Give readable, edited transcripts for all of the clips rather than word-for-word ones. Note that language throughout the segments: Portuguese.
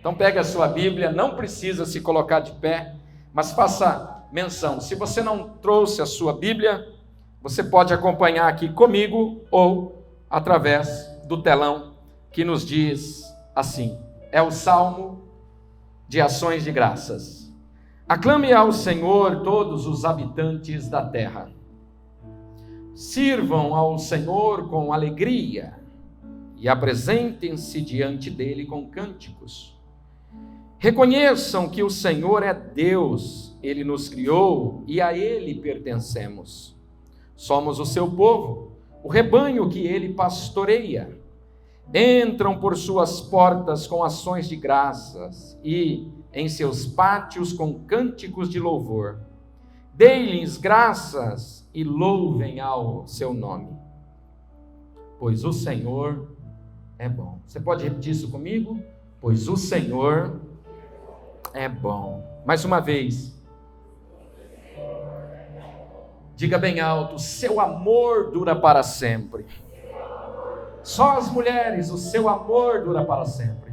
Então pegue a sua Bíblia, não precisa se colocar de pé, mas faça menção. Se você não trouxe a sua Bíblia, você pode acompanhar aqui comigo ou através do telão que nos diz assim. É o Salmo de Ações de Graças. Aclame ao Senhor todos os habitantes da terra. Sirvam ao Senhor com alegria e apresentem-se diante dele com cânticos. Reconheçam que o Senhor é Deus, Ele nos criou e a Ele pertencemos. Somos o seu povo, o rebanho que Ele pastoreia. Entram por suas portas com ações de graças e em seus pátios com cânticos de louvor. Deem-lhes graças e louvem ao seu nome, pois o Senhor é bom. Você pode repetir isso comigo? Pois o Senhor é bom. Mais uma vez. Diga bem alto: seu amor dura para sempre. Só as mulheres, o seu amor dura para sempre.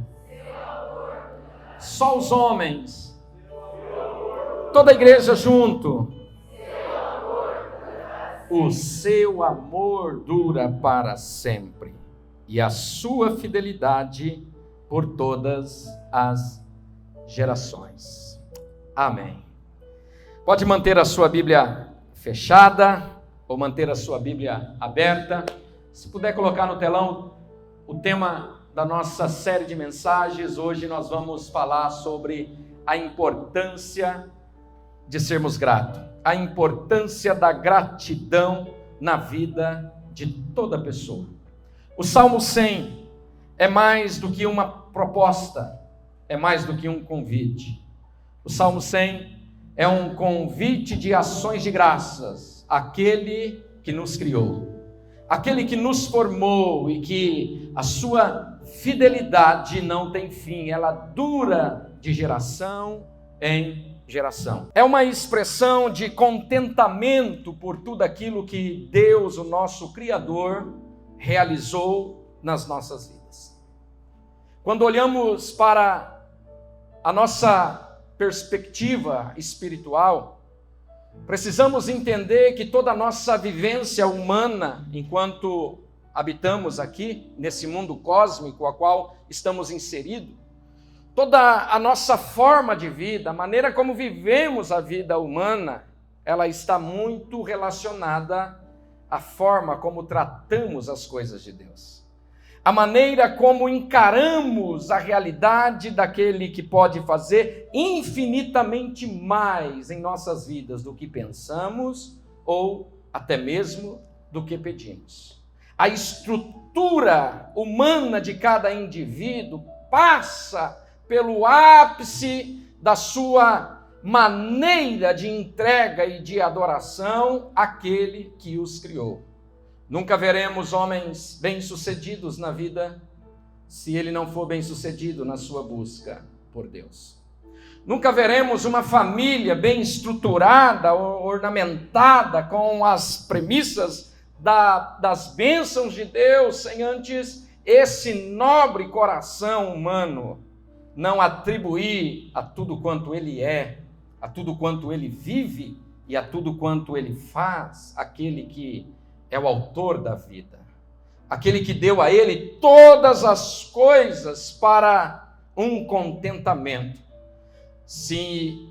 Só os homens. Toda a igreja junto. O seu amor dura para sempre. E a sua fidelidade por todas as gerações. Amém. Pode manter a sua Bíblia fechada ou manter a sua Bíblia aberta. Se puder colocar no telão o tema da nossa série de mensagens, hoje nós vamos falar sobre a importância de sermos gratos, a importância da gratidão na vida de toda pessoa. O Salmo 100 é mais do que uma proposta, é mais do que um convite. O Salmo 100 é um convite de ações de graças àquele que nos criou, aquele que nos formou e que a sua fidelidade não tem fim, ela dura de geração em geração. É uma expressão de contentamento por tudo aquilo que Deus, o nosso Criador, realizou nas nossas vidas. Quando olhamos para a nossa perspectiva espiritual, precisamos entender que toda a nossa vivência humana, enquanto habitamos aqui, nesse mundo cósmico a qual estamos inseridos, toda a nossa forma de vida, a maneira como vivemos a vida humana, ela está muito relacionada à forma como tratamos as coisas de Deus. A maneira como encaramos a realidade daquele que pode fazer infinitamente mais em nossas vidas do que pensamos ou até mesmo do que pedimos. A estrutura humana de cada indivíduo passa pelo ápice da sua maneira de entrega e de adoração àquele que os criou. Nunca veremos homens bem-sucedidos na vida se ele não for bem-sucedido na sua busca por Deus. Nunca veremos uma família bem estruturada, ornamentada com as premissas das bênçãos de Deus, sem antes esse nobre coração humano não atribuir a tudo quanto ele é, a tudo quanto ele vive e a tudo quanto ele faz, aquele que é o autor da vida, aquele que deu a ele todas as coisas para um contentamento. Se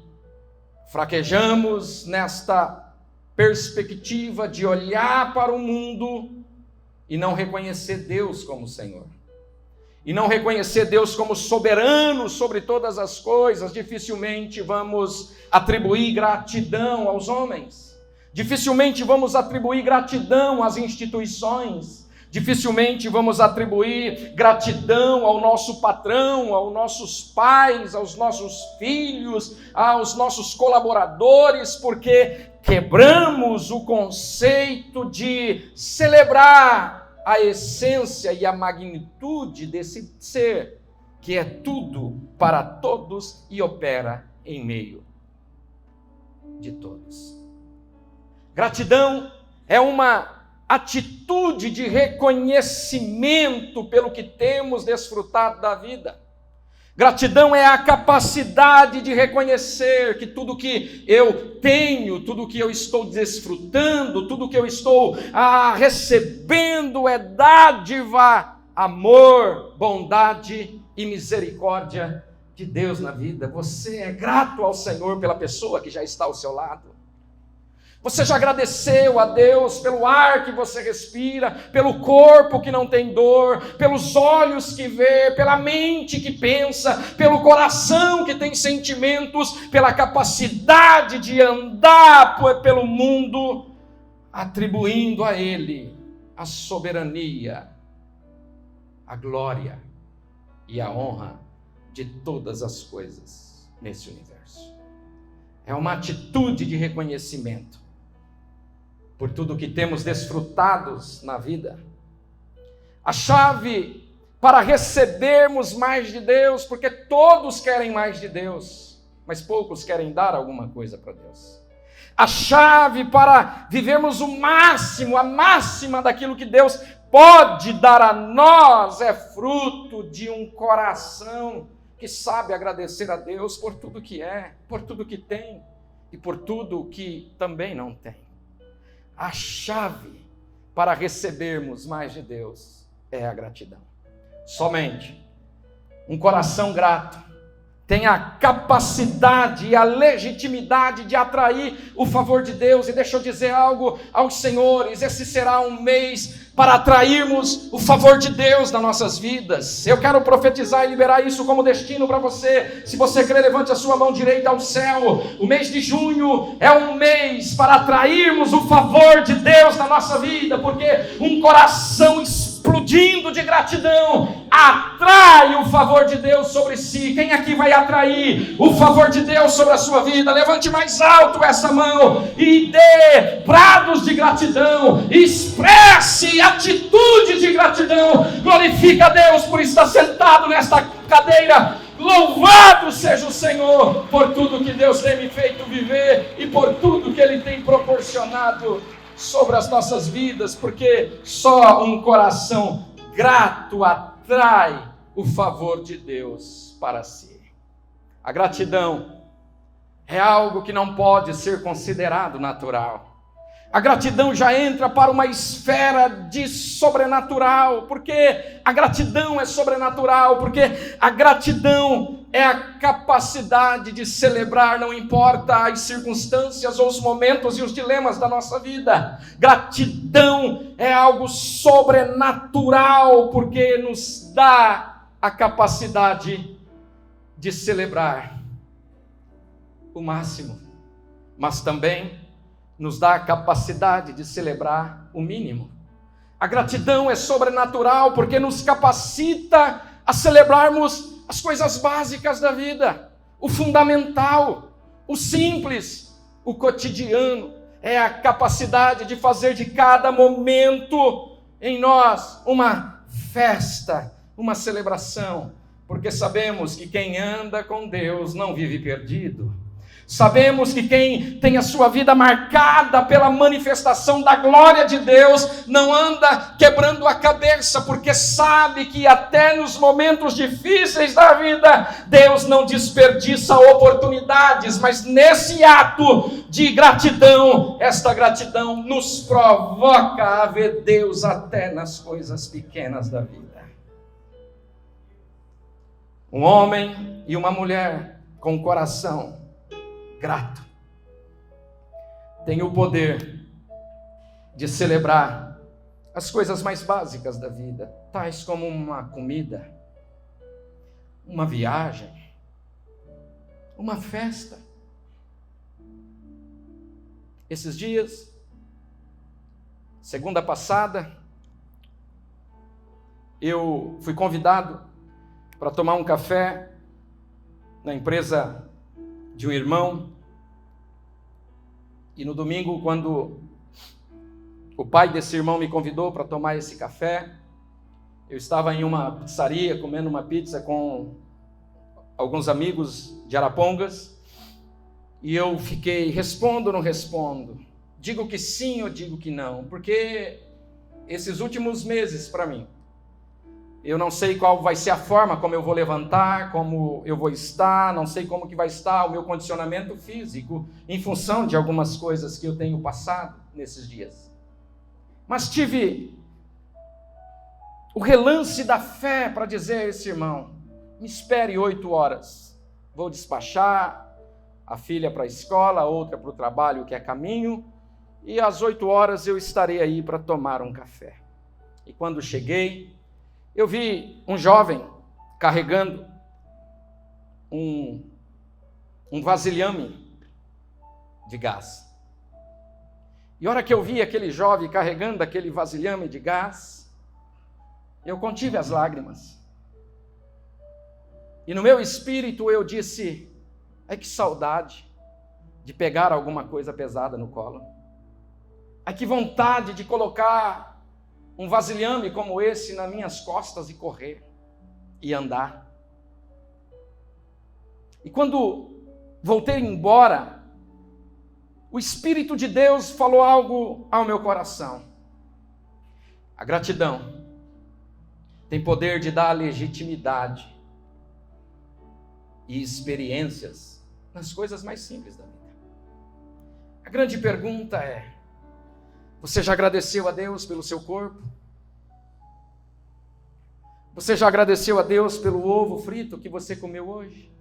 fraquejamos nesta perspectiva de olhar para o mundo e não reconhecer Deus como Senhor, e não reconhecer Deus como soberano sobre todas as coisas, dificilmente vamos atribuir gratidão aos homens. Dificilmente vamos atribuir gratidão às instituições, dificilmente vamos atribuir gratidão ao nosso patrão, aos nossos pais, aos nossos filhos, aos nossos colaboradores, porque quebramos o conceito de celebrar a essência e a magnitude desse ser, que é tudo para todos e opera em meio de todos. Gratidão é uma atitude de reconhecimento pelo que temos desfrutado da vida. Gratidão é a capacidade de reconhecer que tudo que eu tenho, tudo que eu estou desfrutando, tudo que eu estou recebendo é dádiva, amor, bondade e misericórdia de Deus na vida. Você é grato ao Senhor pela pessoa que já está ao seu lado? Você já agradeceu a Deus pelo ar que você respira, pelo corpo que não tem dor, pelos olhos que vê, pela mente que pensa, pelo coração que tem sentimentos, pela capacidade de andar pelo mundo, atribuindo a Ele a soberania, a glória e a honra de todas as coisas nesse universo. É uma atitude de reconhecimento por tudo que temos desfrutados na vida. A chave para recebermos mais de Deus, porque todos querem mais de Deus, mas poucos querem dar alguma coisa para Deus. A chave para vivermos o máximo, a máxima daquilo que Deus pode dar a nós é fruto de um coração que sabe agradecer a Deus por tudo que é, por tudo que tem e por tudo que também não tem. A chave para recebermos mais de Deus é a gratidão. Somente um coração grato tem a capacidade e a legitimidade de atrair o favor de Deus. E deixa eu dizer algo aos senhores: esse será um mês para atrairmos o favor de Deus nas nossas vidas. Eu quero profetizar e liberar isso como destino para você. Se você crê, levante a sua mão direita ao céu. O mês de junho é um mês para atrairmos o favor de Deus na nossa vida, porque um coração explodindo de gratidão atrai o favor de Deus sobre si. Quem aqui vai atrair o favor de Deus sobre a sua vida? Levante mais alto essa mão e dê brados de gratidão, expresse atitude de gratidão. Glorifica a Deus por estar sentado nesta cadeira. Louvado seja o Senhor por tudo que Deus tem me feito viver e por tudo que Ele tem proporcionado sobre as nossas vidas, porque só um coração grato atrai o favor de Deus para si. A gratidão é algo que não pode ser considerado natural. A gratidão já entra para uma esfera de sobrenatural, porque a gratidão é sobrenatural, porque a gratidão é a capacidade de celebrar, não importa as circunstâncias ou os momentos e os dilemas da nossa vida. Gratidão é algo sobrenatural, porque nos dá a capacidade de celebrar o máximo, mas também nos dá a capacidade de celebrar o mínimo. A gratidão é sobrenatural porque nos capacita a celebrarmos as coisas básicas da vida, o fundamental, o simples, o cotidiano. É a capacidade de fazer de cada momento em nós uma festa, uma celebração, porque sabemos que quem anda com Deus não vive perdido. Sabemos que quem tem a sua vida marcada pela manifestação da glória de Deus não anda quebrando a cabeça, porque sabe que até nos momentos difíceis da vida, Deus não desperdiça oportunidades, mas nesse ato de gratidão, esta gratidão nos provoca a ver Deus até nas coisas pequenas da vida. Um homem e uma mulher com o coração grato tem o poder de celebrar as coisas mais básicas da vida, tais como uma comida, uma viagem, uma festa. Esses dias, segunda passada, eu fui convidado para tomar um café na empresa de um irmão, e no domingo, quando o pai desse irmão me convidou para tomar esse café, eu estava em uma pizzaria comendo uma pizza com alguns amigos de Arapongas, e eu fiquei, respondo ou não respondo? Digo que sim ou digo que não? Porque esses últimos meses para mim Eu não sei qual vai ser a forma como eu vou levantar, como eu vou estar, não sei como que vai estar o meu condicionamento físico, em função de algumas coisas que eu tenho passado nesses dias. Mas tive o relance da fé para dizer a esse irmão: me espere 8 horas, vou despachar a filha para a escola, a outra para o trabalho que é caminho, e às 8 horas eu estarei aí para tomar um café. E quando cheguei, eu vi um jovem carregando um vasilhame de gás. E a hora que eu vi aquele jovem carregando aquele vasilhame de gás, eu contive as lágrimas. E no meu espírito eu disse: ai, que saudade de pegar alguma coisa pesada no colo. Ai, que vontade de colocar um vasilhame como esse nas minhas costas e correr e andar. E quando voltei embora, o Espírito de Deus falou algo ao meu coração. A gratidão tem poder de dar legitimidade e experiências nas coisas mais simples da vida. A grande pergunta é: você já agradeceu a Deus pelo seu corpo? Você já agradeceu a Deus pelo ovo frito que você comeu hoje?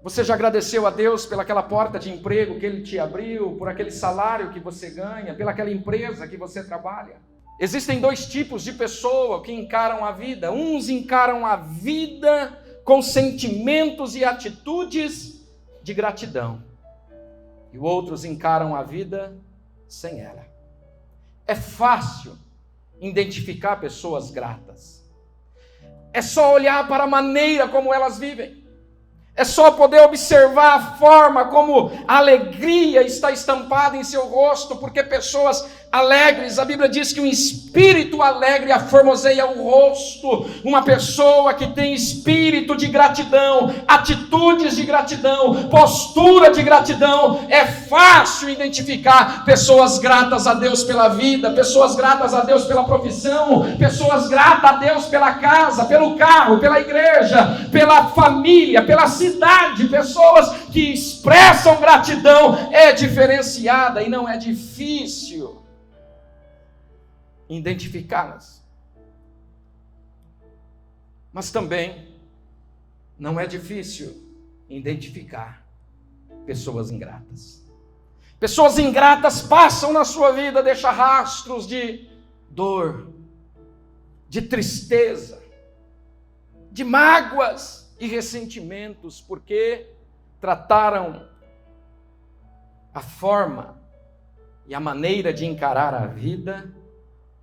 Você já agradeceu a Deus pelaquela porta de emprego que Ele te abriu, por aquele salário que você ganha, pelaquela empresa que você trabalha? Existem 2 tipos de pessoa que encaram a vida. Uns encaram a vida com sentimentos e atitudes de gratidão, e outros encaram a vida sem ela. É fácil identificar pessoas gratas. É só olhar para a maneira como elas vivem. É só poder observar a forma como a alegria está estampada em seu rosto, porque pessoas alegres, a Bíblia diz que um espírito alegre aformoseia o rosto. Uma pessoa que tem espírito de gratidão, atitudes de gratidão, postura de gratidão, é fácil identificar pessoas gratas a Deus pela vida, pessoas gratas a Deus pela profissão, pessoas gratas a Deus pela casa, pelo carro, pela igreja, pela família, pela cidade. Pessoas que expressam gratidão é diferenciada e não é difícil identificá-las. Mas também não é difícil identificar pessoas ingratas. Pessoas ingratas passam na sua vida, deixam rastros de dor, de tristeza, de mágoas e ressentimentos, porque trataram a forma e a maneira de encarar a vida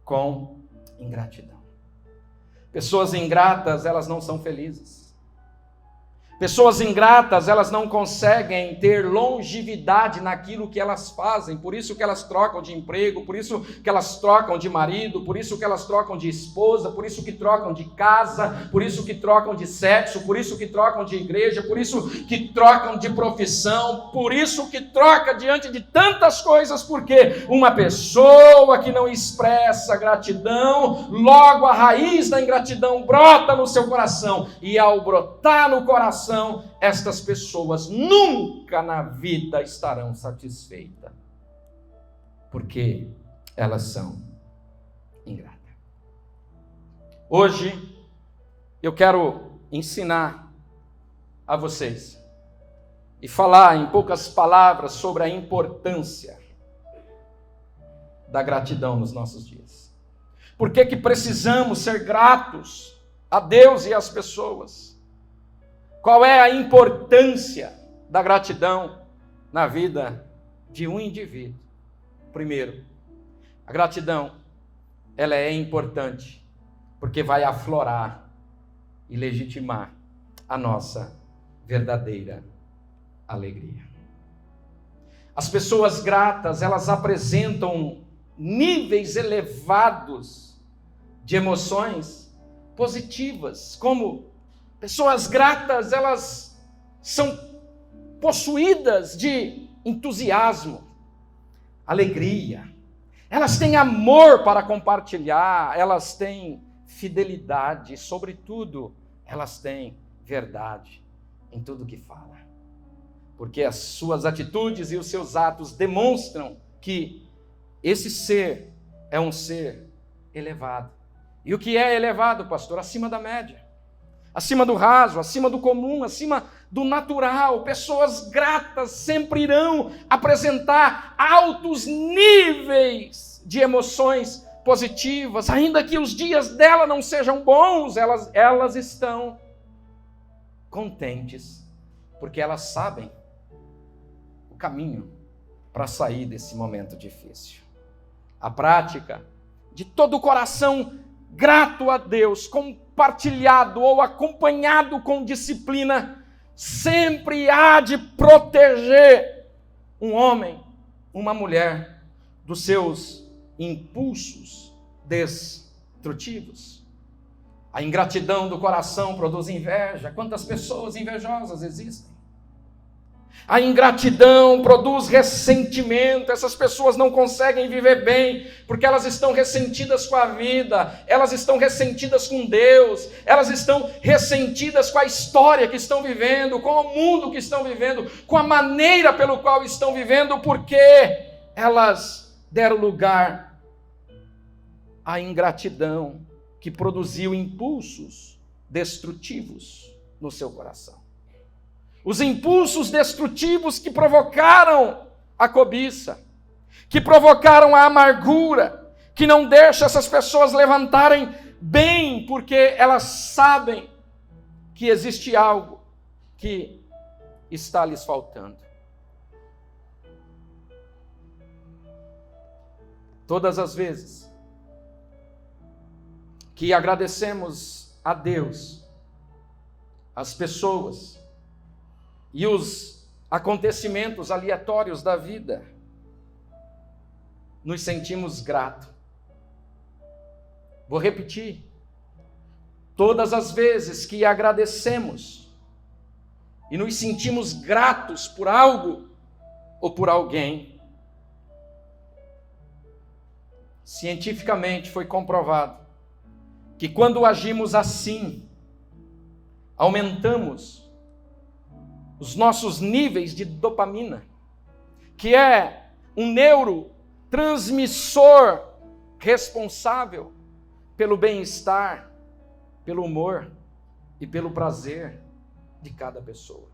com ingratidão. Pessoas ingratas, elas não são felizes. Pessoas ingratas, elas não conseguem ter longevidade naquilo que elas fazem, por isso que elas trocam de emprego, por isso que elas trocam de marido, por isso que elas trocam de esposa, por isso que trocam de casa, por isso que trocam de sexo, por isso que trocam de igreja, por isso que trocam de profissão, por isso que troca diante de tantas coisas, porque uma pessoa que não expressa gratidão, logo a raiz da ingratidão brota no seu coração, e ao brotar no coração, estas pessoas nunca na vida estarão satisfeitas, porque elas são ingratas. Hoje eu quero ensinar a vocês e falar em poucas palavras sobre a importância da gratidão nos nossos dias. Por que precisamos ser gratos a Deus e às pessoas? Qual é a importância da gratidão na vida de um indivíduo? Primeiro, a gratidão, ela é importante porque vai aflorar e legitimar a nossa verdadeira alegria. As pessoas gratas, elas apresentam níveis elevados de emoções positivas, como pessoas gratas, elas são possuídas de entusiasmo, alegria. Elas têm amor para compartilhar, elas têm fidelidade, e sobretudo, elas têm verdade em tudo que fala. Porque as suas atitudes e os seus atos demonstram que esse ser é um ser elevado. E o que é elevado, pastor? Acima da média, acima do raso, acima do comum, acima do natural. Pessoas gratas sempre irão apresentar altos níveis de emoções positivas, ainda que os dias dela não sejam bons, elas estão contentes, porque elas sabem o caminho para sair desse momento difícil. A prática de todo o coração grato a Deus, compartilhado ou acompanhado com disciplina, sempre há de proteger um homem, uma mulher, dos seus impulsos destrutivos. A ingratidão do coração produz inveja. Quantas pessoas invejosas existem? A ingratidão produz ressentimento. Essas pessoas não conseguem viver bem, porque elas estão ressentidas com a vida, elas estão ressentidas com Deus, elas estão ressentidas com a história que estão vivendo, com o mundo que estão vivendo, com a maneira pelo qual estão vivendo, porque elas deram lugar à ingratidão que produziu impulsos destrutivos no seu coração. Os impulsos destrutivos que provocaram a cobiça, que provocaram a amargura, que não deixa essas pessoas levantarem bem, porque elas sabem que existe algo que está lhes faltando. Todas as vezes que agradecemos a Deus, as pessoas e os acontecimentos aleatórios da vida, nos sentimos gratos. Vou repetir. Todas as vezes que agradecemos e nos sentimos gratos por algo ou por alguém, cientificamente foi comprovado que quando agimos assim, aumentamos os nossos níveis de dopamina, que é um neurotransmissor responsável pelo bem-estar, pelo humor e pelo prazer de cada pessoa.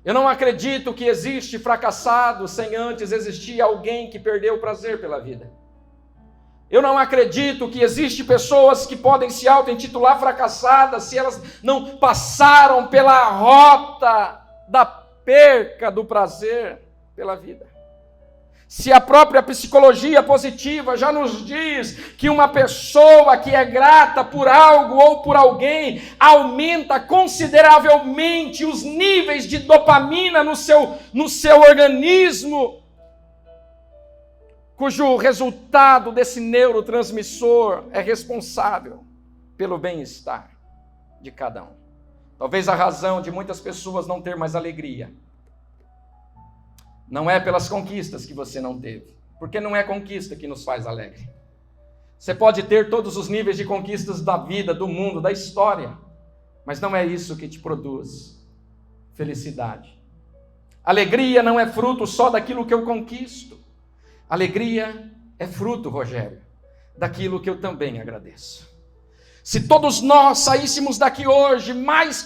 Eu não acredito que existe fracassado sem antes existir alguém que perdeu o prazer pela vida. Eu não acredito que existe pessoas que podem se auto-intitular fracassadas se elas não passaram pela rota da perca do prazer pela vida. Se a própria psicologia positiva já nos diz que uma pessoa que é grata por algo ou por alguém aumenta consideravelmente os níveis de dopamina no seu organismo, cujo resultado desse neurotransmissor é responsável pelo bem-estar de cada um. Talvez a razão de muitas pessoas não ter mais alegria não é pelas conquistas que você não teve, porque não é conquista que nos faz alegre. Você pode ter todos os níveis de conquistas da vida, do mundo, da história, mas não é isso que te produz felicidade. Alegria não é fruto só daquilo que eu conquisto. Alegria é fruto, Rogério, daquilo que eu também agradeço. Se todos nós saíssemos daqui hoje mais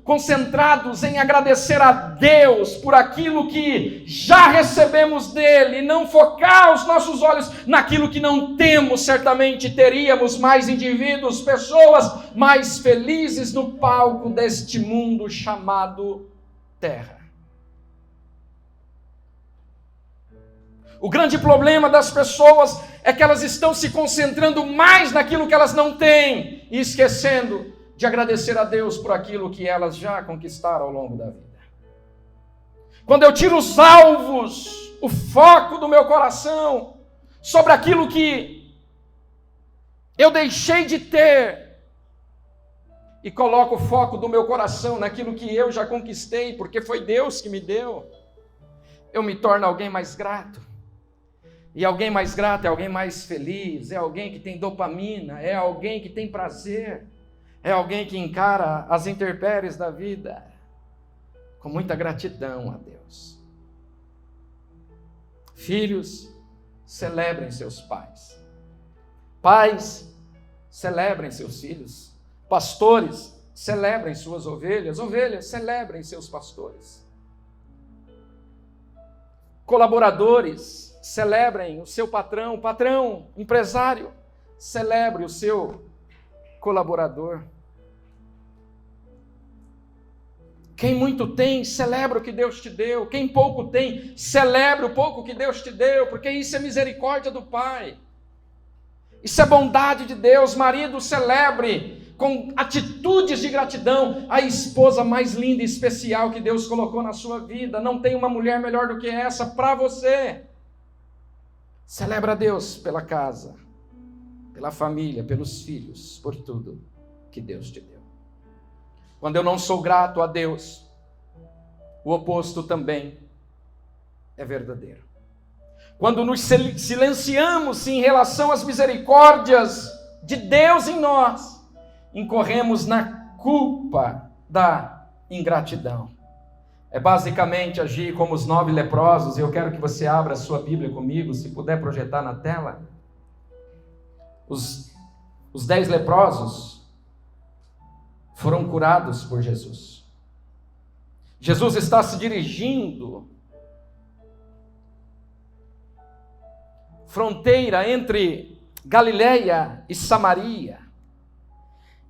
concentrados em agradecer a Deus por aquilo que já recebemos dele, e não focar os nossos olhos naquilo que não temos, certamente teríamos mais indivíduos, pessoas mais felizes no palco deste mundo chamado Terra. O grande problema das pessoas é que elas estão se concentrando mais naquilo que elas não têm e esquecendo de agradecer a Deus por aquilo que elas já conquistaram ao longo da vida. Quando eu tiro os alvos, o foco do meu coração sobre aquilo que eu deixei de ter e coloco o foco do meu coração naquilo que eu já conquistei, porque foi Deus que me deu, eu me torno alguém mais grato. E alguém mais grato é alguém mais feliz, é alguém que tem dopamina, é alguém que tem prazer, é alguém que encara as intempéries da vida com muita gratidão a Deus. Filhos, celebrem seus pais. Pais, celebrem seus filhos. Pastores, celebrem suas ovelhas. Ovelhas, celebrem seus pastores. Colaboradores, celebrem o seu patrão. Patrão, empresário, celebre o seu colaborador. Quem muito tem, celebra o que Deus te deu. Quem pouco tem, celebra o pouco que Deus te deu, porque isso é misericórdia do Pai. Isso é bondade de Deus. Marido, celebre com atitudes de gratidão a esposa mais linda e especial que Deus colocou na sua vida. Não tem uma mulher melhor do que essa para você. Celebra a Deus pela casa, pela família, pelos filhos, por tudo que Deus te deu. Quando eu não sou grato a Deus, o oposto também é verdadeiro. Quando nos silenciamos em relação às misericórdias de Deus em nós, incorremos na culpa da ingratidão. É basicamente agir como os 9 leprosos, e eu quero que você abra a sua Bíblia comigo, se puder projetar na tela. Os 10 leprosos foram curados por Jesus. Jesus está se dirigindo fronteira entre Galileia e Samaria.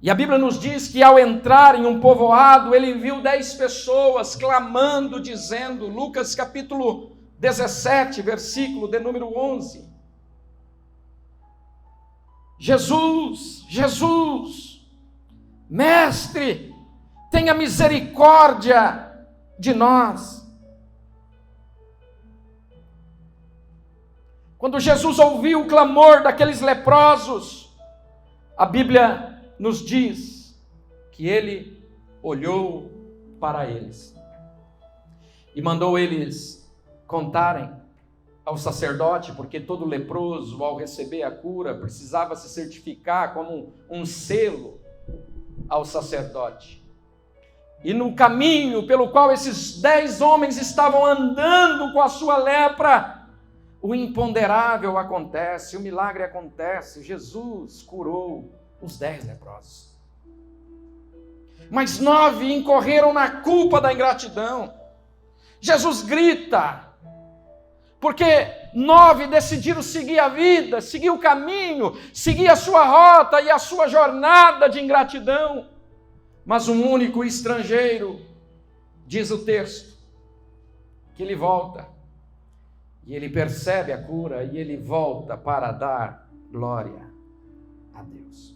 E a Bíblia nos diz que ao entrar em um povoado, ele viu 10 pessoas clamando, dizendo, Lucas capítulo 17, versículo de número 11. Jesus, Jesus, Mestre, tenha misericórdia de nós. Quando Jesus ouviu o clamor daqueles leprosos, a Bíblia nos diz que ele olhou para eles e mandou eles contarem ao sacerdote, porque todo leproso, ao receber a cura, precisava se certificar como um selo ao sacerdote. E no caminho pelo qual esses 10 homens estavam andando com a sua lepra, o imponderável acontece, o milagre acontece. Jesus curou os 10 leprosos. Mas 9 incorreram na culpa da ingratidão. Jesus grita, porque 9 decidiram seguir a vida, seguir o caminho, seguir a sua rota e a sua jornada de ingratidão. Mas um único estrangeiro, diz o texto, que ele volta, e ele percebe a cura, e ele volta para dar glória a Deus.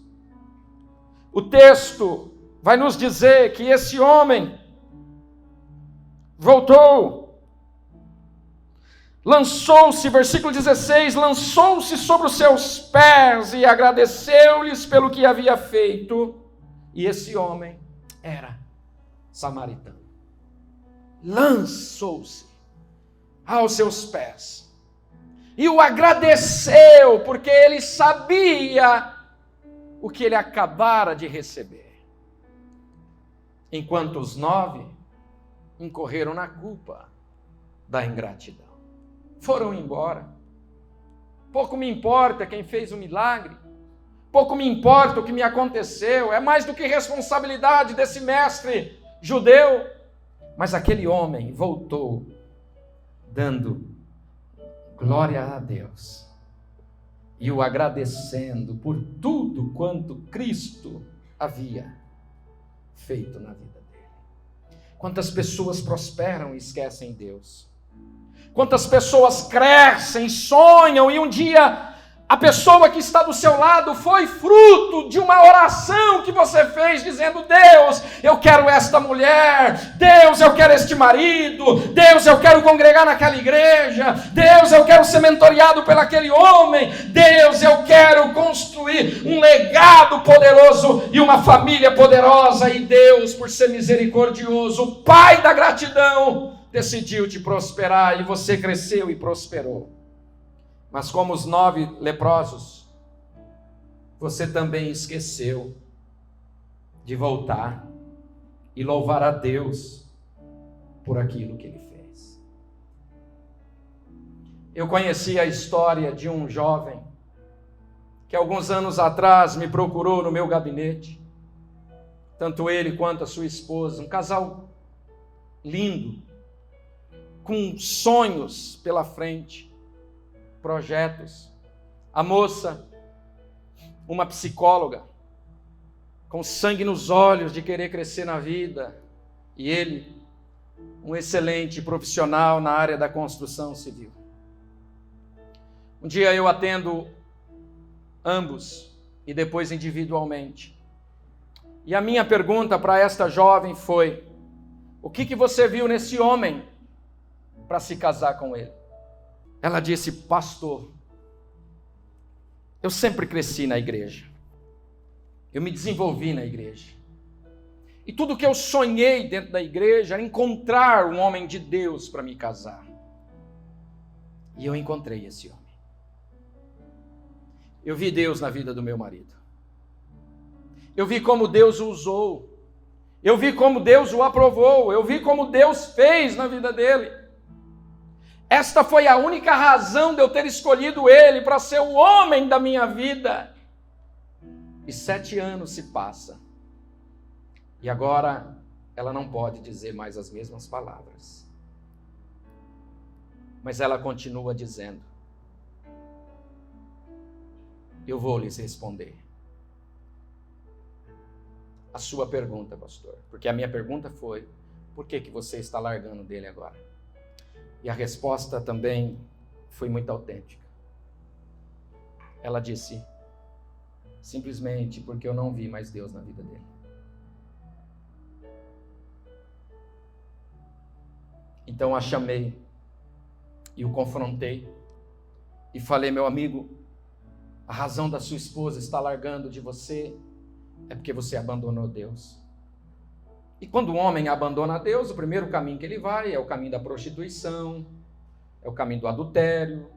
O texto vai nos dizer que esse homem voltou, lançou-se, versículo 16, lançou-se sobre os seus pés e agradeceu-lhes pelo que havia feito. E esse homem era samaritano. Lançou-se aos seus pés e o agradeceu, porque ele sabia o que ele acabara de receber. Enquanto os 9 incorreram na culpa da ingratidão. Foram embora. Pouco me importa quem fez o milagre. Pouco me importa o que me aconteceu. É mais do que responsabilidade desse mestre judeu. Mas aquele homem voltou dando glória a Deus e o agradecendo por tudo quanto Cristo havia feito na vida dele. Quantas pessoas prosperam e esquecem Deus. Quantas pessoas crescem, sonham, e um dia a pessoa que está do seu lado foi fruto de uma oração que você fez, dizendo: Deus, eu quero esta mulher, Deus, eu quero este marido, Deus, eu quero congregar naquela igreja, Deus, eu quero ser mentoreado por aquele homem, Deus, eu quero construir um legado poderoso e uma família poderosa. E Deus, por ser misericordioso, o Pai da gratidão, decidiu te prosperar, e você cresceu e prosperou. Mas como os 9 leprosos, você também esqueceu de voltar e louvar a Deus por aquilo que Ele fez. Eu conheci a história de um jovem que alguns anos atrás me procurou no meu gabinete, tanto ele quanto a sua esposa, um casal lindo, com sonhos pela frente, projetos. A moça, uma psicóloga, com sangue nos olhos de querer crescer na vida, e ele, um excelente profissional na área da construção civil. Um dia eu atendo ambos, e depois individualmente. E a minha pergunta para esta jovem foi: o que você viu nesse homem para se casar com ele? Ela disse: pastor, eu sempre cresci na igreja. Eu me desenvolvi na igreja. E tudo que eu sonhei dentro da igreja era encontrar um homem de Deus para me casar. E eu encontrei esse homem. Eu vi Deus na vida do meu marido. Eu vi como Deus o usou. Eu vi como Deus o aprovou. Eu vi como Deus fez na vida dele. Esta foi a única razão de eu ter escolhido ele para ser o homem da minha vida. E 7 anos se passam. E agora ela não pode dizer mais as mesmas palavras. Mas ela continua dizendo: eu vou lhes responder a sua pergunta, pastor. Porque a minha pergunta foi: por que você está largando dele agora? E a resposta também foi muito autêntica. Ela disse: simplesmente porque eu não vi mais Deus na vida dele. Então a chamei e o confrontei e falei: meu amigo, a razão da sua esposa estar largando de você é porque você abandonou Deus. E quando o homem abandona Deus, o primeiro caminho que ele vai é o caminho da prostituição, é o caminho do adultério,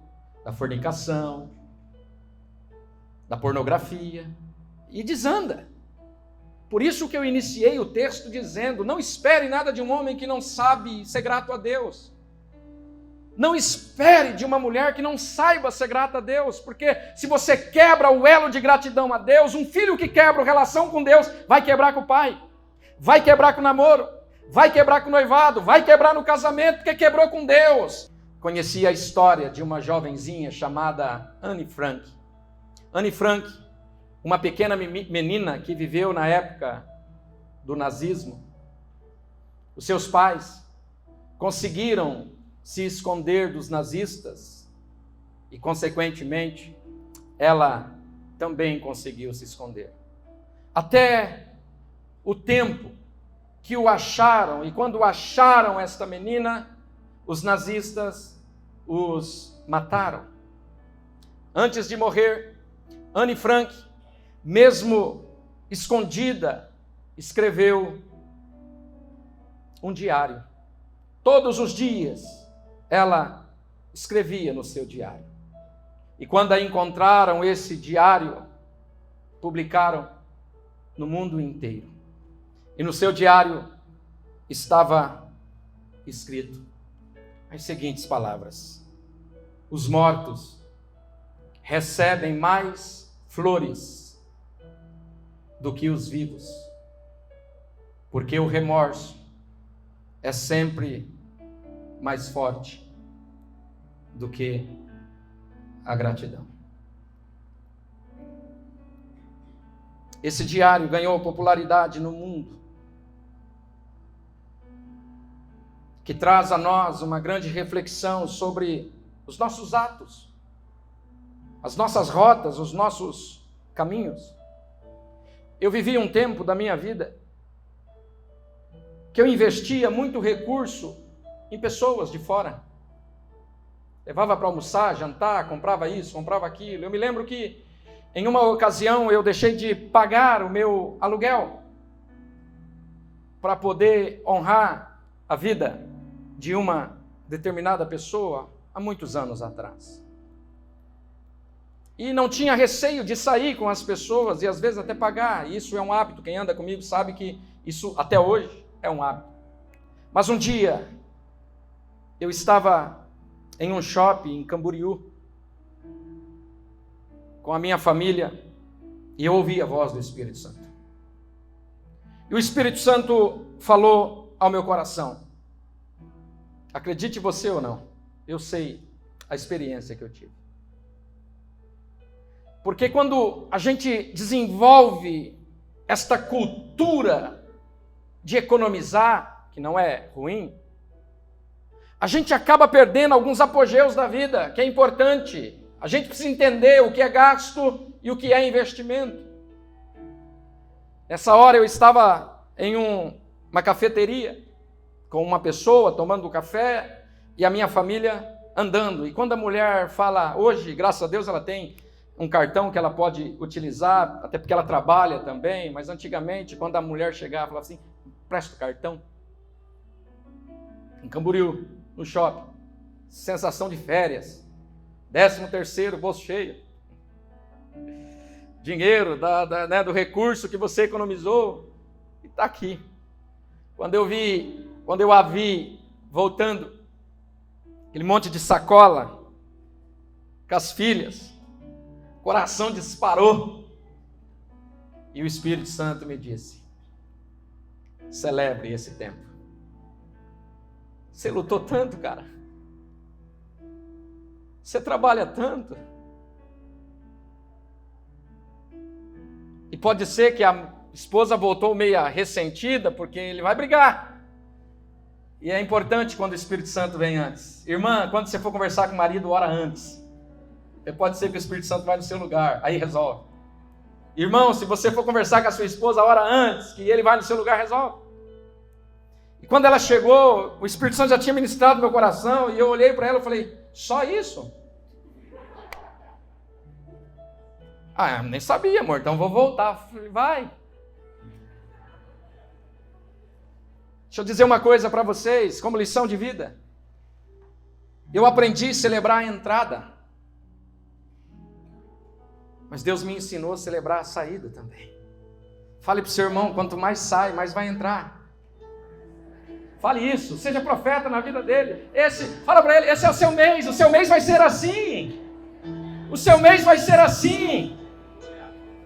da fornicação, da pornografia, e desanda. Por isso que eu iniciei o texto dizendo: não espere nada de um homem que não sabe ser grato a Deus. Não espere de uma mulher que não saiba ser grata a Deus, porque se você quebra o elo de gratidão a Deus, um filho que quebra a relação com Deus vai quebrar com o pai, vai quebrar com o namoro, vai quebrar com o noivado, vai quebrar no casamento, porque quebrou com Deus. Conheci a história de uma jovenzinha chamada Anne Frank. Anne Frank, uma pequena menina que viveu na época do nazismo. Os seus pais conseguiram se esconder dos nazistas e, consequentemente, ela também conseguiu se esconder. Até o tempo que o acharam, e quando acharam esta menina, os nazistas os mataram. Antes de morrer, Anne Frank, mesmo escondida, escreveu um diário. Todos os dias ela escrevia no seu diário. E quando a encontraram, esse diário publicaram no mundo inteiro. E no seu diário estava escrito as seguintes palavras: os mortos recebem mais flores do que os vivos, porque o remorso é sempre mais forte do que a gratidão. Esse diário ganhou popularidade no mundo, que traz a nós uma grande reflexão sobre os nossos atos, as nossas rotas, os nossos caminhos. Eu vivi um tempo da minha vida que eu investia muito recurso em pessoas de fora. Levava para almoçar, jantar, comprava isso, comprava aquilo. Eu me lembro que em uma ocasião eu deixei de pagar o meu aluguel para poder honrar a vida de uma determinada pessoa há muitos anos atrás. e não tinha receio de sair com as pessoas e às vezes até pagar. Isso é um hábito, quem anda comigo sabe que isso até hoje é um hábito. Mas um dia, eu estava em um shopping em Camboriú, com a minha família, e eu ouvi a voz do Espírito Santo. E o Espírito Santo falou ao meu coração. Acredite você ou não, eu sei a experiência que eu tive. Porque quando a gente desenvolve esta cultura de economizar, que não é ruim, a gente acaba perdendo alguns apogeus da vida, que é importante. A gente precisa entender o que é gasto e o que é investimento. Nessa hora eu estava em uma cafeteria, com uma pessoa tomando café e a minha família andando. E quando a mulher fala, hoje, graças a Deus, ela tem um cartão que ela pode utilizar, até porque ela trabalha também, mas antigamente, quando a mulher chegava, falava assim, presta o cartão. Em Camboriú, no shopping, sensação de férias, 13º, bolso cheio, dinheiro do recurso que você economizou, e está aqui. Quando eu a vi voltando, aquele monte de sacola, com as filhas, o coração disparou, e o Espírito Santo me disse, celebre esse tempo. Você lutou tanto, cara. Você trabalha tanto. E pode ser que a esposa voltou meio ressentida, porque ele vai brigar. E é importante quando o Espírito Santo vem antes. Irmã, quando você for conversar com o marido, ora antes. Porque pode ser que o Espírito Santo vai no seu lugar, aí resolve. Irmão, se você for conversar com a sua esposa, ora antes, que ele vai no seu lugar, resolve. E quando ela chegou, o Espírito Santo já tinha ministrado no meu coração, e eu olhei para ela e falei, só isso? Ah, eu nem sabia, amor, então vou voltar. Eu falei, vai. Deixa eu dizer uma coisa para vocês, como lição de vida. Eu aprendi a celebrar a entrada. Mas Deus me ensinou a celebrar a saída também. Fale para o seu irmão, quanto mais sai, mais vai entrar. Fale isso, seja profeta na vida dele. Fala para ele, esse é o seu mês vai ser assim. O seu mês vai ser assim.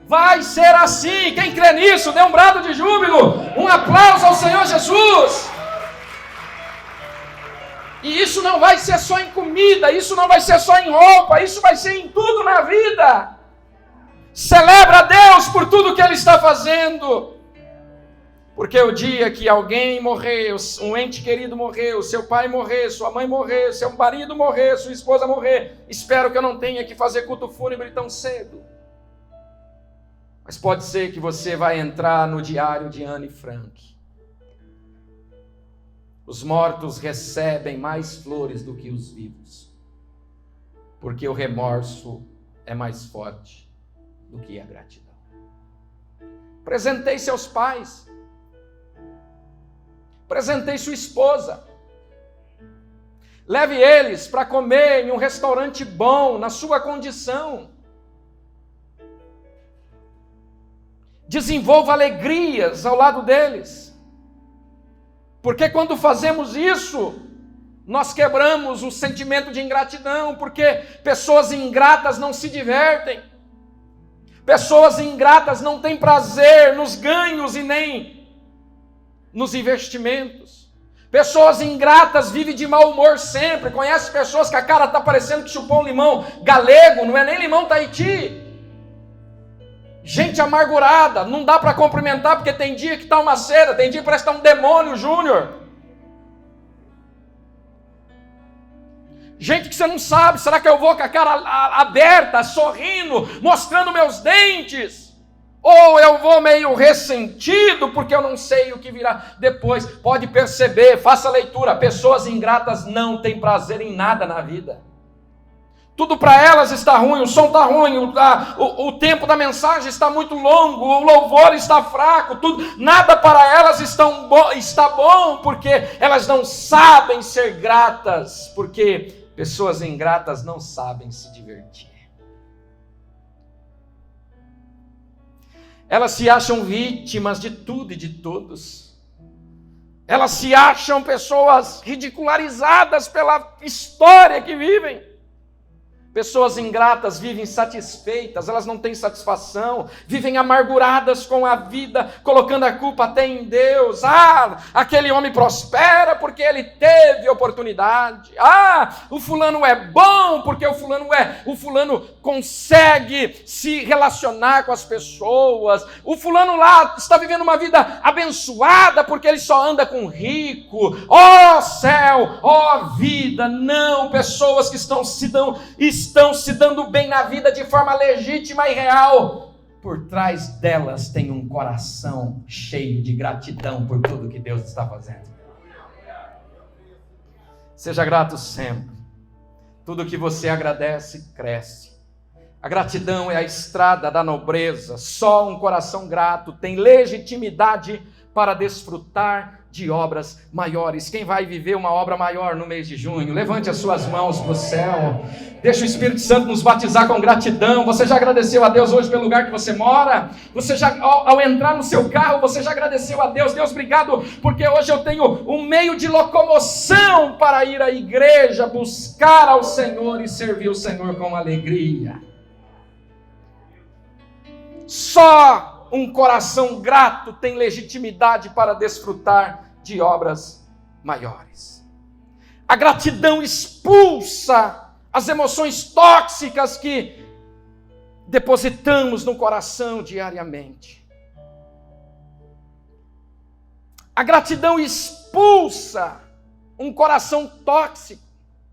Vai ser assim. Quem crê nisso, dê um brado de júbilo, um aplauso ao Senhor Jesus. E isso não vai ser só em comida, isso não vai ser só em roupa, isso vai ser em tudo na vida. Celebra a Deus por tudo que Ele está fazendo. Porque o dia que alguém morrer, um ente querido morrer, seu pai morrer, sua mãe morrer, seu marido morrer, sua esposa morrer, espero que eu não tenha que fazer culto fúnebre tão cedo. Mas pode ser que você vai entrar no diário de Anne Frank. Os mortos recebem mais flores do que os vivos, porque o remorso é mais forte do que a gratidão. Presentei seus pais. Presentei sua esposa. Leve eles para comer em um restaurante bom, na sua condição. Desenvolva alegrias ao lado deles. Porque quando fazemos isso, nós quebramos o sentimento de ingratidão, porque pessoas ingratas não se divertem. Pessoas ingratas não têm prazer nos ganhos e nem nos investimentos. Pessoas ingratas vivem de mau humor sempre. Conhece pessoas que a cara está parecendo que chupou um limão galego, não é nem limão Tahiti. Gente amargurada, não dá para cumprimentar porque tem dia que está uma seda, tem dia que parece que está um demônio júnior. Gente que você não sabe, será que eu vou com a cara aberta, sorrindo, mostrando meus dentes? Ou eu vou meio ressentido porque eu não sei o que virá depois? Pode perceber, faça leitura, pessoas ingratas não têm prazer em nada na vida. Tudo para elas está ruim, o som está ruim, o tempo da mensagem está muito longo, o louvor está fraco, nada para elas está bom, porque elas não sabem ser gratas, porque pessoas ingratas não sabem se divertir. Elas se acham vítimas de tudo e de todos. Elas se acham pessoas ridicularizadas pela história que vivem. Pessoas ingratas vivem insatisfeitas, elas não têm satisfação, vivem amarguradas com a vida, colocando a culpa até em Deus. Aquele homem prospera porque ele teve oportunidade. O fulano é bom porque o fulano consegue se relacionar com as pessoas. O fulano lá está vivendo uma vida abençoada porque ele só anda com rico. Ó céu, ó vida, não, pessoas que estão se dando bem na vida de forma legítima e real, por trás delas tem um coração cheio de gratidão por tudo que Deus está fazendo. Seja grato sempre. Tudo que você agradece, cresce. A gratidão é a estrada da nobreza. Só um coração grato tem legitimidade para desfrutar de obras maiores. Quem vai viver uma obra maior no mês de junho? Levante as suas mãos para o céu. Deixa o Espírito Santo nos batizar com gratidão. Você já agradeceu a Deus hoje pelo lugar que você mora? Você já, ao entrar no seu carro, você já agradeceu a Deus? Deus, obrigado, porque hoje eu tenho um meio de locomoção para ir à igreja, buscar ao Senhor e servir o Senhor com alegria. Só um coração grato tem legitimidade para desfrutar de obras maiores. A gratidão expulsa as emoções tóxicas que depositamos no coração diariamente. A gratidão expulsa um coração tóxico,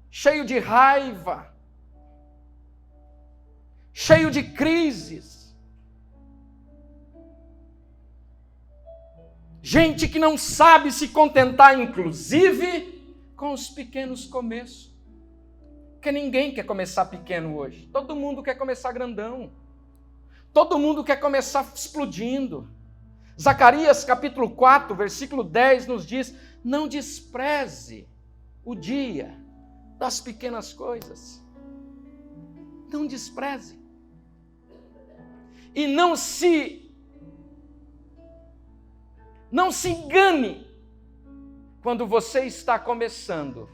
cheio de raiva, cheio de crises. Gente que não sabe se contentar, inclusive, com os pequenos começos. Porque ninguém quer começar pequeno hoje. Todo mundo quer começar grandão. Todo mundo quer começar explodindo. Zacarias capítulo 4, versículo 10 nos diz: não despreze o dia das pequenas coisas. Não despreze. E não se engane quando você está começando.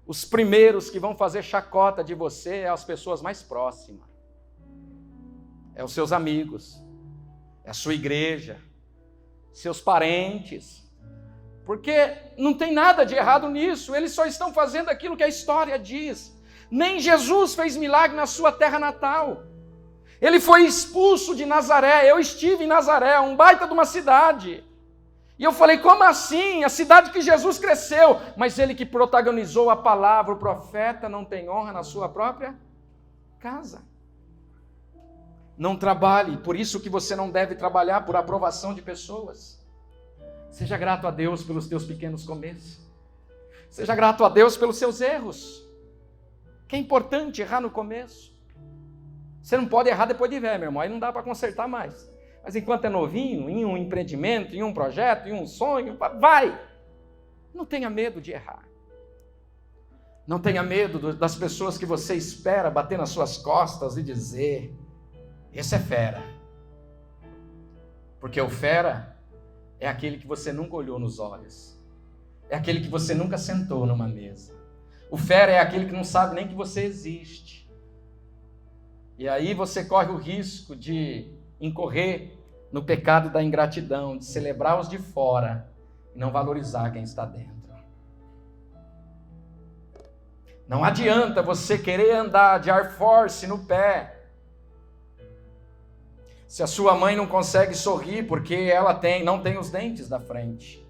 Os primeiros que vão fazer chacota de você é as pessoas mais próximas. É os seus amigos, é a sua igreja, seus parentes. Porque não tem nada de errado nisso, eles só estão fazendo aquilo que a história diz. Nem Jesus fez milagre na sua terra natal. Ele foi expulso de Nazaré. Eu estive em Nazaré, um baita de uma cidade. E eu falei, como assim? A cidade que Jesus cresceu. Mas ele que protagonizou a palavra, o profeta não tem honra na sua própria casa. Não trabalhe, por isso que você não deve trabalhar por aprovação de pessoas. Seja grato a Deus pelos teus pequenos começos. Seja grato a Deus pelos seus erros. Que é importante errar no começo. Você não pode errar depois de velho, meu irmão, aí não dá para consertar mais. Mas enquanto é novinho, em um empreendimento, em um projeto, em um sonho, vai! Não tenha medo de errar. Não tenha medo das pessoas que você espera bater nas suas costas e dizer, esse é fera. Porque o fera é aquele que você nunca olhou nos olhos. É aquele que você nunca sentou numa mesa. O fera é aquele que não sabe nem que você existe. E aí você corre o risco de incorrer no pecado da ingratidão, de celebrar os de fora e não valorizar quem está dentro. Não adianta você querer andar de Air Force no pé, se a sua mãe não consegue sorrir porque ela não tem os dentes da frente.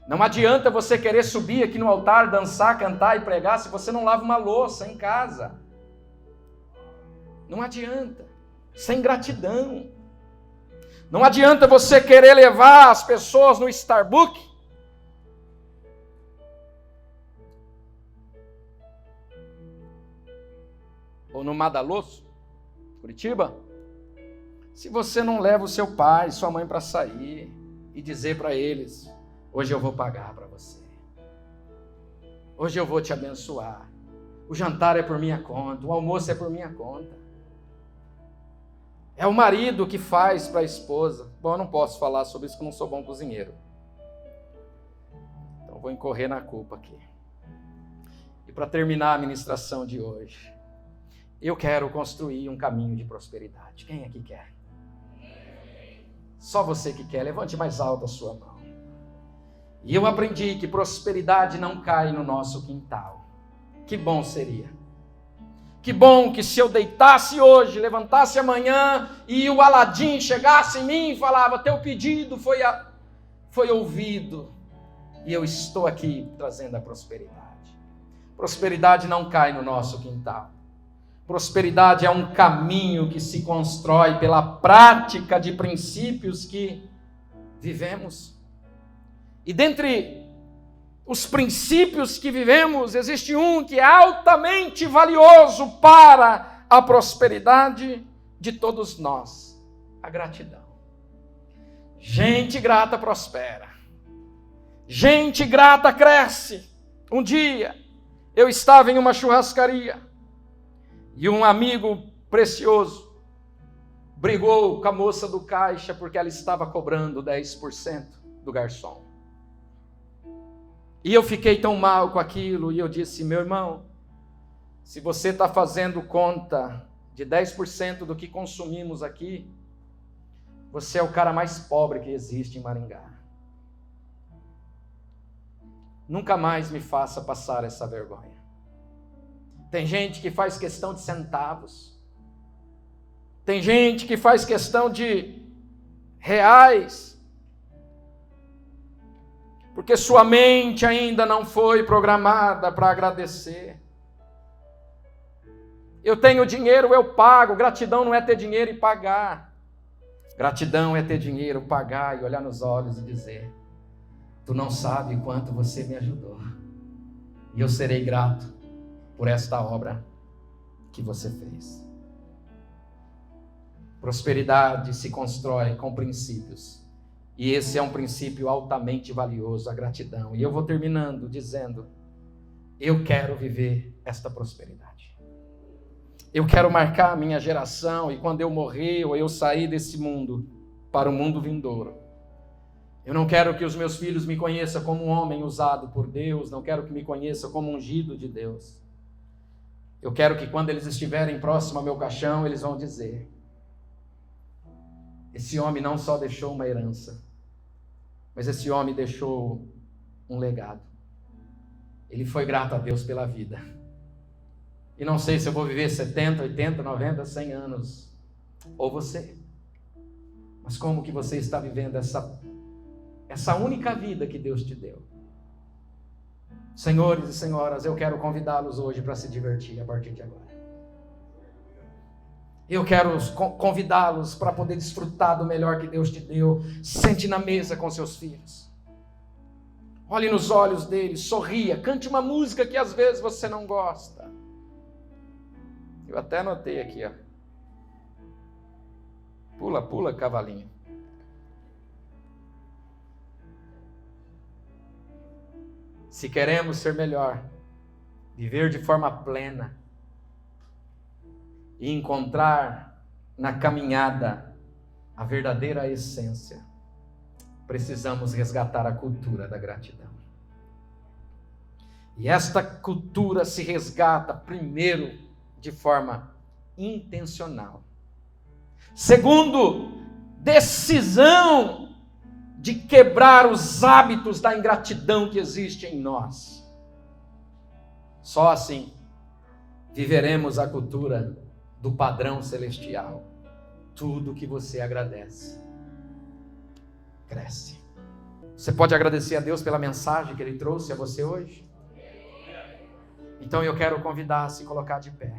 Não adianta você querer subir aqui no altar, dançar, cantar e pregar se você não lava uma louça em casa. Não adianta. Sem gratidão. Não adianta você querer levar as pessoas no Starbucks. Ou no Madaloso, Curitiba. Se você não leva o seu pai, sua mãe para sair e dizer para eles, hoje eu vou pagar para você. Hoje eu vou te abençoar. O jantar é por minha conta, o almoço é por minha conta. É o marido que faz para a esposa. Bom, eu não posso falar sobre isso porque eu não sou bom cozinheiro. Então vou incorrer na culpa aqui. E para terminar a ministração de hoje, eu quero construir um caminho de prosperidade. Quem aqui quer? Só você que quer, levante mais alto a sua mão. E eu aprendi que prosperidade não cai no nosso quintal. Que bom seria. Que bom que se eu deitasse hoje, levantasse amanhã e o Aladim chegasse em mim e falava: teu pedido foi ouvido e eu estou aqui trazendo a prosperidade. Prosperidade não cai no nosso quintal. Prosperidade é um caminho que se constrói pela prática de princípios que vivemos. E dentre os princípios que vivemos, existe um que é altamente valioso para a prosperidade de todos nós: a gratidão. Gente grata prospera. Gente grata cresce. Um dia, eu estava em uma churrascaria e um amigo precioso brigou com a moça do caixa porque ela estava cobrando 10% do garçom. E eu fiquei tão mal com aquilo, e eu disse: meu irmão, se você está fazendo conta de 10% do que consumimos aqui, você é o cara mais pobre que existe em Maringá. Nunca mais me faça passar essa vergonha. Tem gente que faz questão de centavos, tem gente que faz questão de reais, porque sua mente ainda não foi programada para agradecer. Eu tenho dinheiro, eu pago. Gratidão não é ter dinheiro e pagar. Gratidão é ter dinheiro, pagar e olhar nos olhos e dizer: tu não sabe quanto você me ajudou. E eu serei grato por esta obra que você fez. Prosperidade se constrói com princípios. E esse é um princípio altamente valioso, a gratidão. E eu vou terminando dizendo: eu quero viver esta prosperidade. Eu quero marcar a minha geração, e quando eu morrer ou eu sair desse mundo para o mundo vindouro, eu não quero que os meus filhos me conheçam como um homem usado por Deus, não quero que me conheçam como ungido de Deus. Eu quero que quando eles estiverem próximo ao meu caixão, eles vão dizer: esse homem não só deixou uma herança, mas esse homem deixou um legado. Ele foi grato a Deus pela vida. E não sei se eu vou viver 70, 80, 90, 100 anos, ou você. Mas como que você está vivendo essa única vida que Deus te deu? Senhores e senhoras, eu quero convidá-los hoje para se divertir a partir de agora. Eu quero convidá-los para poder desfrutar do melhor que Deus te deu. Sente na mesa com seus filhos. Olhe nos olhos deles, sorria, cante uma música que às vezes você não gosta. Eu até anotei aqui, ó. Pula, pula, cavalinho. Se queremos ser melhor, viver de forma plena e encontrar na caminhada a verdadeira essência, precisamos resgatar a cultura da gratidão. E esta cultura se resgata, primeiro, de forma intencional. Segundo, decisão de quebrar os hábitos da ingratidão que existe em nós. Só assim viveremos a cultura do padrão celestial. Tudo que você agradece cresce. Você pode agradecer a Deus pela mensagem que Ele trouxe a você hoje? Então eu quero convidar a se colocar de pé.